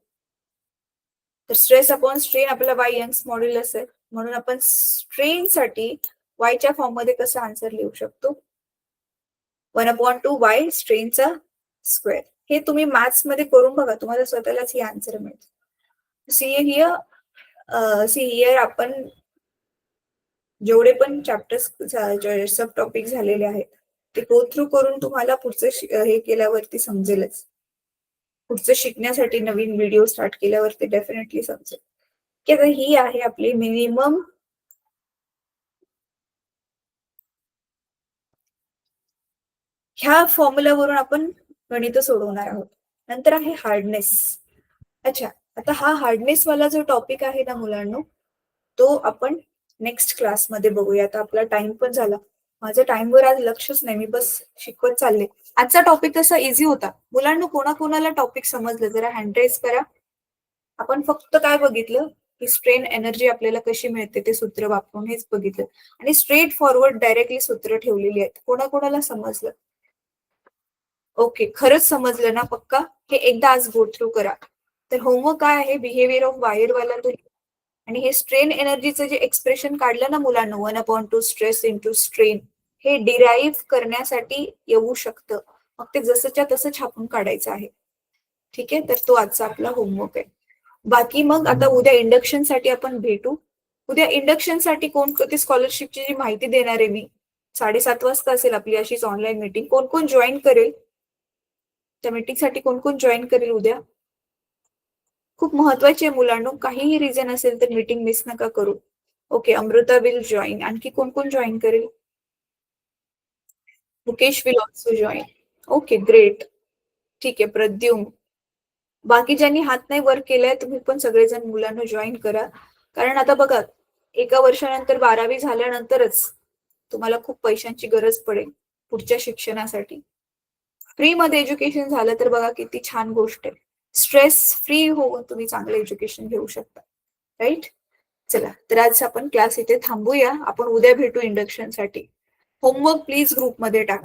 तर स्ट्रेस अपॉन स्ट्रेन आपला वाय यंग्स मॉड्युलस आहे, म्हणून आपण स्ट्रेन साठी वायच्या फॉर्म मध्ये कसं आन्सर लिहू शकतो, 1/2 वाय स्ट्रेनचा स्क्वेअर. हे तुम्ही मॅथ्स मध्ये करून बघा, तुम्हाला स्वतःलाच ही आन्सर मिळेल. सी हिअर आपण जेवढे पण चॅप्टर्स सब टॉपिक झालेले आहेत ते गो थ्रू करून तुम्हाला पुढचं हे केल्यावरती समजेलच. पुढचं शिकण्यासाठी नवीन व्हिडिओ स्टार्ट केल्यावरती डेफिनेटली समजेल की आता ही आहे आपली मिनिमम ह्या फॉर्म्युलावरून आपण गणित सोडवणार आहोत. नंतर आहे हार्डनेस. अच्छा, आता हा हार्डनेस वाला जो टॉपिक आहे ना मुलांनो, तो आपण नेक्स्ट क्लासमध्ये बघूया. आता आपला टाइम पण झाला, माझं टाइमवर आज लक्षच नाही, मी बस शिकवत चालले. आजचा टॉपिक तसा इझी होता मुलांनो. कोणाकोणाला टॉपिक समजलं जरा हँड रेज करा. आपण फक्त काय बघितलं की स्ट्रेन एनर्जी आपल्याला कशी मिळते ते सूत्र वापरून हेच बघितलं, आणि स्ट्रेट फॉरवर्ड डायरेक्टली सूत्र ठेवलेली आहेत. कोणाकोणाला समजलं? ओके, खरंच समजलं ना पक्का? हे एकदा आज गो थ्रू करा. तर होमवर्क काय आहे, बिहेवियर ऑफ वायर वाला तो, आणि हे स्ट्रेन एनर्जीचं जे एक्सप्रेशन काढलं ना मुलांना 1/2 स्ट्रेस इंटू स्ट्रेन, हे डिराईव्ह करण्यासाठी येऊ शकतं. मग ते जसंच्या तसं छापून काढायचं आहे. ठीक आहे, तर तो आजचा आपला होमवर्क आहे. बाकी मग आता उद्या इंडक्शन साठी आपण भेटू. उद्या इंडक्शन साठी कोणती स्कॉलरशिपची जी माहिती देणार आहे मी, 7:30 वाजता असेल आपली अशीच ऑनलाईन मीटिंग. कोण कोण जॉईन करेल त्या मीटिंग साठी, कोण कोण जॉईन करेल उद्या? खूप महत्वाची आहे मुलांनो, काहीही रिझन असेल तर मीटिंग मिस नका करू. Okay, Amruta will join. आणखी कोण कोण जॉईन करेल? Mukesh will also join. Okay, great. ठीक आहे, प्रद्युम. बाकी ज्यांनी हात नाही वर केलाय तुम्ही पण सगळेजण मुलांना जॉईन करा. कारण आता बघा, 1 वर्षानंतर 12वी झाल्यानंतरच तुम्हाला खूप पैशांची गरज पडेल पुढच्या शिक्षणासाठी. फ्री मध्ये एज्युकेशन झालं तर बघा किती छान गोष्ट आहे. स्ट्रेस फ्री होऊन तुम्ही चांगलं एज्युकेशन घेऊ शकता. राईट? चला, तर आज आपण क्लास इथे थांबूया. आपण उद्या भेटू इंडक्शन साठी. होमवर्क प्लीज ग्रुपमध्ये टाका.